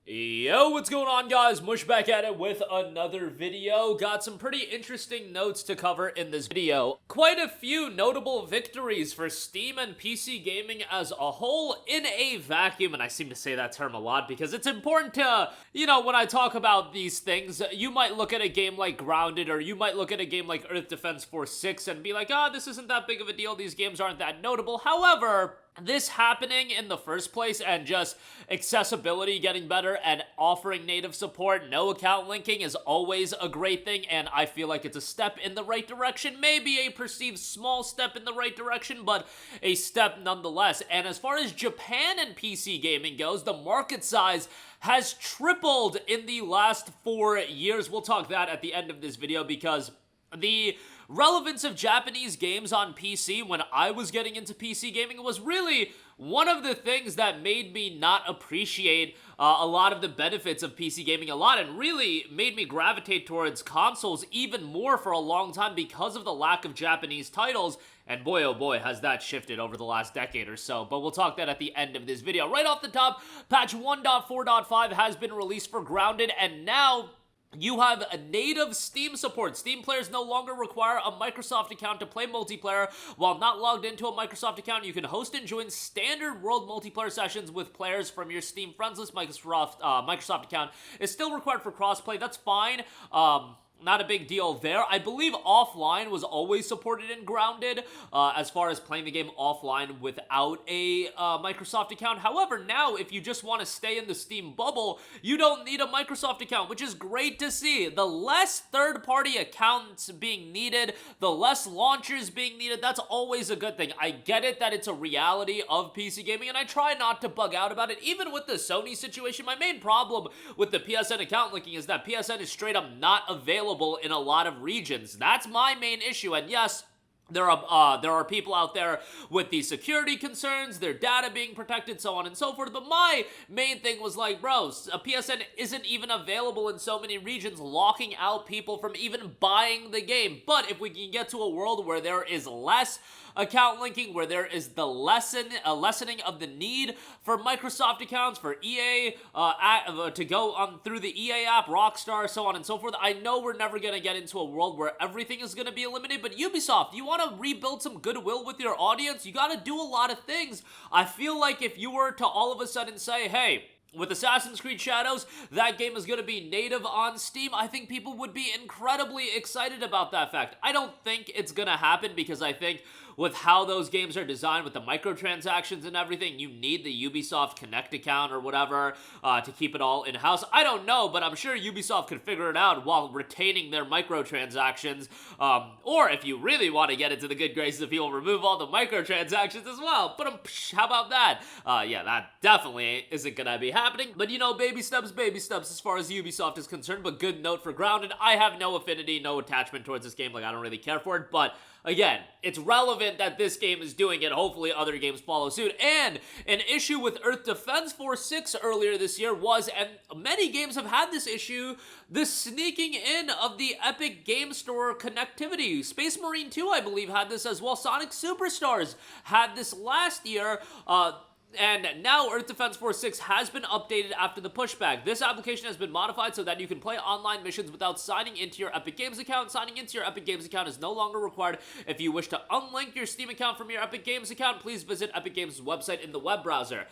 Yo, what's going on, guys? Mush back at it with another video. Got some pretty interesting notes to cover in this video. Quite a few notable victories for Steam and PC gaming as a whole in a vacuum, and I seem to say that term a lot because it's important to, when I talk about these things, you might look at a game like Grounded, or you might look at a game like Earth Defense Force 6 and be like, this isn't that big of a deal, these games aren't that notable. However, this happening in the first place and just accessibility getting better and offering native support, no account linking is always a great thing, and I feel like it's a step in the right direction. Maybe a perceived small step in the right direction, but a step nonetheless. And as far as Japan and PC gaming goes, the market size has tripled in the last 4 years. We'll talk that at the end of this video because the relevance of Japanese games on PC when I was getting into PC gaming was really one of the things that made me not appreciate a lot of the benefits of PC gaming a lot, and really made me gravitate towards consoles even more for a long time because of the lack of Japanese titles. And boy, oh boy, has that shifted over the last decade or so. But we'll talk that at the end of this video. Right off the top, patch 1.4.5 has been released for Grounded, and now you have a native Steam support. Steam players no longer require a Microsoft account to play multiplayer. While not logged into a Microsoft account, you can host and join standard world multiplayer sessions with players from your Steam friends list. Microsoft account is still required for crossplay. That's fine. Not a big deal there. I believe offline was always supported in Grounded, as far as playing the game offline without a Microsoft account. However, now if you just want to stay in the Steam bubble, you don't need a Microsoft account, which is great to see. The less third-party accounts being needed, the less launchers being needed, that's always a good thing. I get it that it's a reality of PC gaming, and I try not to bug out about it. Even with the Sony situation, my main problem with the PSN account linking is that PSN is straight up not available in a lot of regions. That's my main issue, and yes, there are people out there with these security concerns, their data being protected, so on and so forth, but my main thing was like, bros, a PSN isn't even available in so many regions, locking out people from even buying the game. But if we can get to a world where there is less account linking, where there is the lessening of the need for Microsoft accounts, for EA to go on through the EA app, Rockstar, so on and so forth. I know we're never going to get into a world where everything is going to be eliminated, but Ubisoft, you want to rebuild some goodwill with your audience, you got to do a lot of things. I feel like if you were to all of a sudden say, hey, with Assassin's Creed Shadows, that game is going to be native on Steam, I think people would be incredibly excited about that fact. I don't think it's going to happen because I think with how those games are designed with the microtransactions and everything, you need the Ubisoft Connect account or whatever to keep it all in-house. I don't know, but I'm sure Ubisoft could figure it out while retaining their microtransactions. Or if you really want to get into the good graces of people, remove all the microtransactions as well. But how about that? Yeah, that definitely isn't going to be happening. But baby steps as far as Ubisoft is concerned. But good note for Grounded. I have no affinity, no attachment towards this game. Like, I don't really care for it. But again, it's relevant that this game is doing it. Hopefully other games follow suit. And an issue with Earth Defense Force 6 earlier this year was, and many games have had this issue, the sneaking in of the Epic Game Store connectivity. Space Marine 2, I believe, had this as well. Sonic Superstars had this last year. And now Earth Defense Force 6 has been updated after the pushback. This application has been modified so that you can play online missions without signing into your Epic Games account. Signing into your Epic Games account is no longer required. If you wish to unlink your Steam account from your Epic Games account, please visit Epic Games' website in the web browser.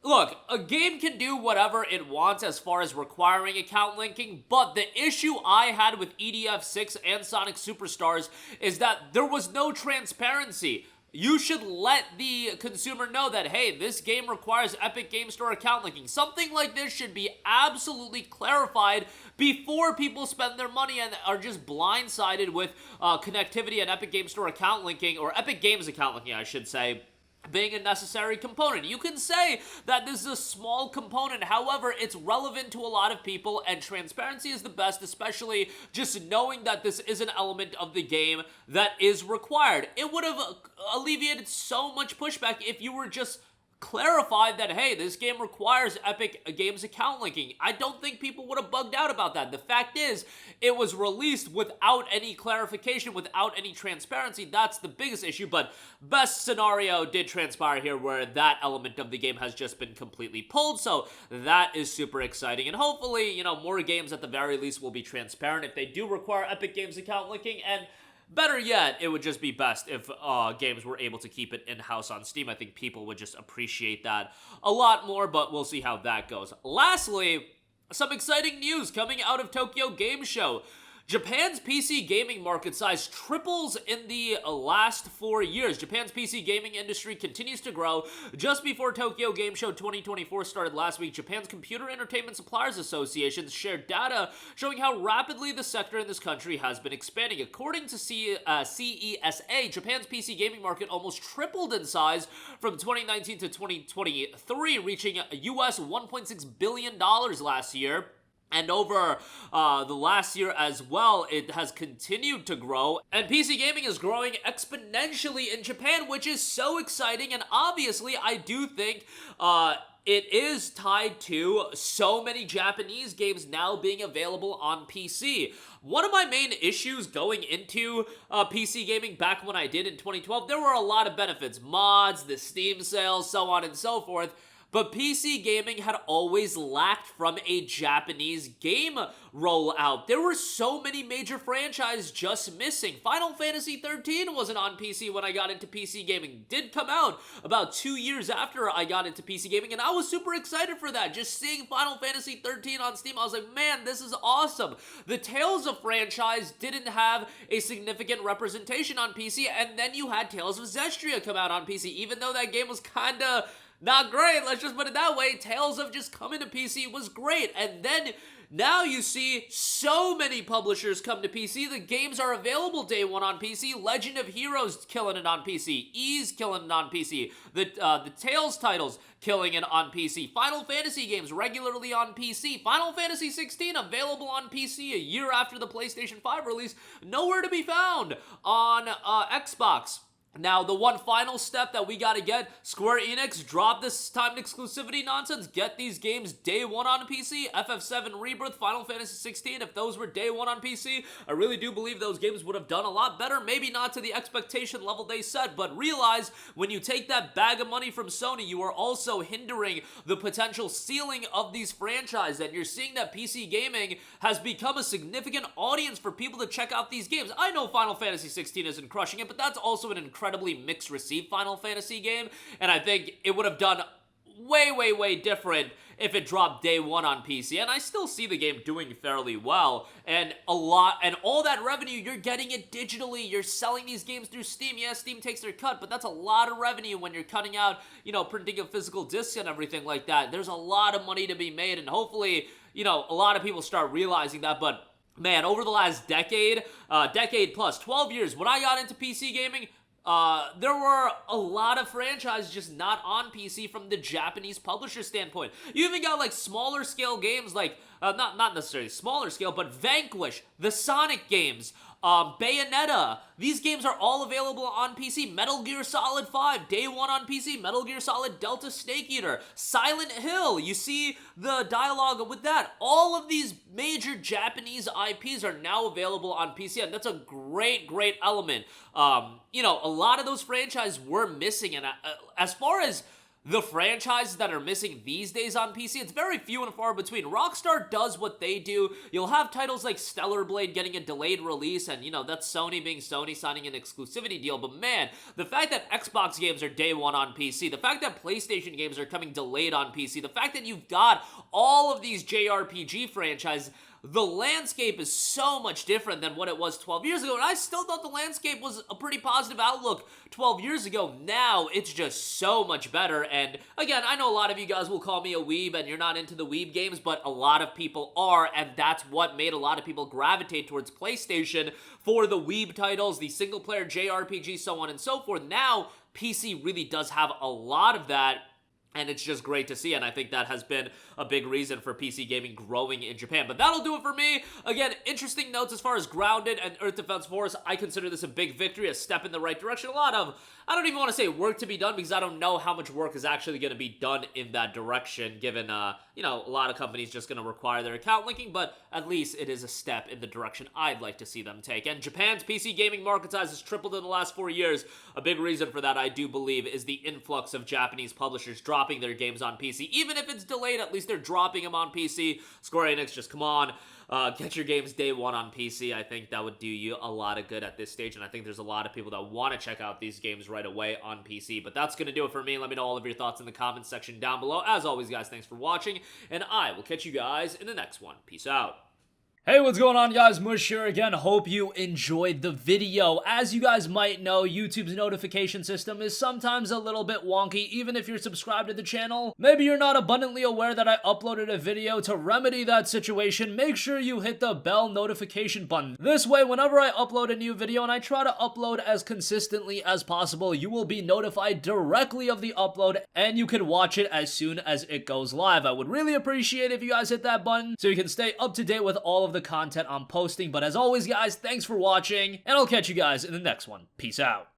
Look, a game can do whatever it wants as far as requiring account linking, but the issue I had with EDF 6 and Sonic Superstars is that there was no transparency. You should let the consumer know that, hey, this game requires Epic Game Store account linking. Something like this should be absolutely clarified before people spend their money and are just blindsided with connectivity and Epic Game Store account linking, or Epic Games account linking, I should say, being a necessary component. You can say that this is a small component, however, it's relevant to a lot of people, and transparency is the best, especially just knowing that this is an element of the game that is required. It would have alleviated so much pushback if you were just clarified that, hey, this game requires Epic Games account linking. I don't think people would have bugged out about that. The fact is, it was released without any clarification, without any transparency. That's the biggest issue, but best scenario did transpire here where that element of the game has just been completely pulled, so that is super exciting, and hopefully, more games at the very least will be transparent if they do require Epic Games account linking, and better yet, it would just be best if games were able to keep it in-house on Steam. I think people would just appreciate that a lot more, but we'll see how that goes. Lastly, some exciting news coming out of Tokyo Game Show. Japan's PC gaming market size triples in the last 4 years. Japan's PC gaming industry continues to grow. Just before Tokyo Game Show 2024 started last week, Japan's Computer Entertainment Suppliers Association shared data showing how rapidly the sector in this country has been expanding. According to CESA, Japan's PC gaming market almost tripled in size from 2019 to 2023, reaching US $1.6 billion last year. And over the last year as well, it has continued to grow. And PC gaming is growing exponentially in Japan, which is so exciting. And obviously, I do think it is tied to so many Japanese games now being available on PC. One of my main issues going into PC gaming back when I did in 2012, there were a lot of benefits. Mods, the Steam sales, so on and so forth. But PC gaming had always lacked from a Japanese game rollout. There were so many major franchises just missing. Final Fantasy 13 wasn't on PC when I got into PC gaming. Did come out about 2 years after I got into PC gaming, and I was super excited for that. Just seeing Final Fantasy 13 on Steam, I was like, man, this is awesome. The Tales of franchise didn't have a significant representation on PC, and then you had Tales of Zestria come out on PC, even though that game was kinda not great, let's just put it that way. Tales of just coming to PC was great. And then now you see so many publishers come to PC. The games are available day one on PC. Legend of Heroes killing it on PC. Ys killing it on PC. The Tales titles killing it on PC. Final Fantasy games regularly on PC. Final Fantasy 16 available on PC a year after the PlayStation 5 release. Nowhere to be found on Xbox. Now, the one final step that we gotta get, Square Enix, drop this timed exclusivity nonsense, get these games day one on PC, FF7 Rebirth, Final Fantasy 16, if those were day one on PC, I really do believe those games would have done a lot better, maybe not to the expectation level they set, but realize when you take that bag of money from Sony, you are also hindering the potential ceiling of these franchises, and you're seeing that PC gaming has become a significant audience for people to check out these games. I know Final Fantasy 16 isn't crushing it, but that's also an incredibly mixed received Final Fantasy game, and I think it would have done way different if it dropped day one on PC, and I still see the game doing fairly well, and all that revenue, you're getting it digitally, you're selling these games through Steam. Yeah, Steam takes their cut, but that's a lot of revenue when you're cutting out, printing of physical discs and everything like that. There's a lot of money to be made, and hopefully, a lot of people start realizing that, but man, over the last decade plus, 12 years, when I got into PC gaming, there were a lot of franchises just not on PC from the Japanese publisher standpoint. You even got like smaller scale games like, not necessarily smaller scale, but Vanquish, the Sonic games, Bayonetta. These games are all available on PC. Metal Gear Solid 5, day one on PC. Metal Gear Solid Delta Snake Eater. Silent Hill, you see the dialogue with that. All of these major Japanese IPs are now available on PC, and that's a great element. A lot of those franchises were missing, and as far as the franchises that are missing these days on PC, it's very few and far between. Rockstar does what they do. You'll have titles like Stellar Blade getting a delayed release, and that's Sony being Sony, signing an exclusivity deal, but man, the fact that Xbox games are day one on PC, the fact that PlayStation games are coming delayed on PC, the fact that you've got all of these JRPG franchises, the landscape is so much different than what it was 12 years ago, and I still thought the landscape was a pretty positive outlook 12 years ago. Now, it's just so much better, and again, I know a lot of you guys will call me a weeb, and you're not into the weeb games, but a lot of people are, and that's what made a lot of people gravitate towards PlayStation for the weeb titles, the single-player JRPG, so on and so forth. Now, PC really does have a lot of that, And it's just great to see, and I think that has been a big reason for PC gaming growing in Japan. But that'll do it for me. Again, interesting notes as far as Grounded and Earth Defense Force. I consider this a big victory, a step in the right direction. A lot of, I don't even want to say work to be done, because I don't know how much work is actually going to be done in that direction, given, you know, a lot of companies just going to require their account linking, but at least it is a step in the direction I'd like to see them take. And Japan's PC gaming market size has tripled in the last 4 years. A big reason for that, I do believe, is the influx of Japanese publishers dropping their games on PC. Even if it's delayed, at least they're dropping them on PC. Square Enix, just come on. Get your games day one on PC. I think that would do you a lot of good at this stage, and I think there's a lot of people that want to check out these games right away on PC. But that's going to do it for me. Let me know all of your thoughts in the comments section down below. As always, guys, thanks for watching, and I will catch you guys in the next one. Peace out. Hey, what's going on, guys? Mush here again. Hope you enjoyed the video. As you guys might know, YouTube's notification system is sometimes a little bit wonky, even if you're subscribed to the channel. Maybe you're not abundantly aware that I uploaded a video. To remedy that situation, make sure you hit the bell notification button. This way, whenever I upload a new video, and I try to upload as consistently as possible, you will be notified directly of the upload, and you can watch it as soon as it goes live. I would really appreciate it if you guys hit that button so you can stay up to date with all of the content I'm posting. But as always, guys, thanks for watching, and I'll catch you guys in the next one. Peace out.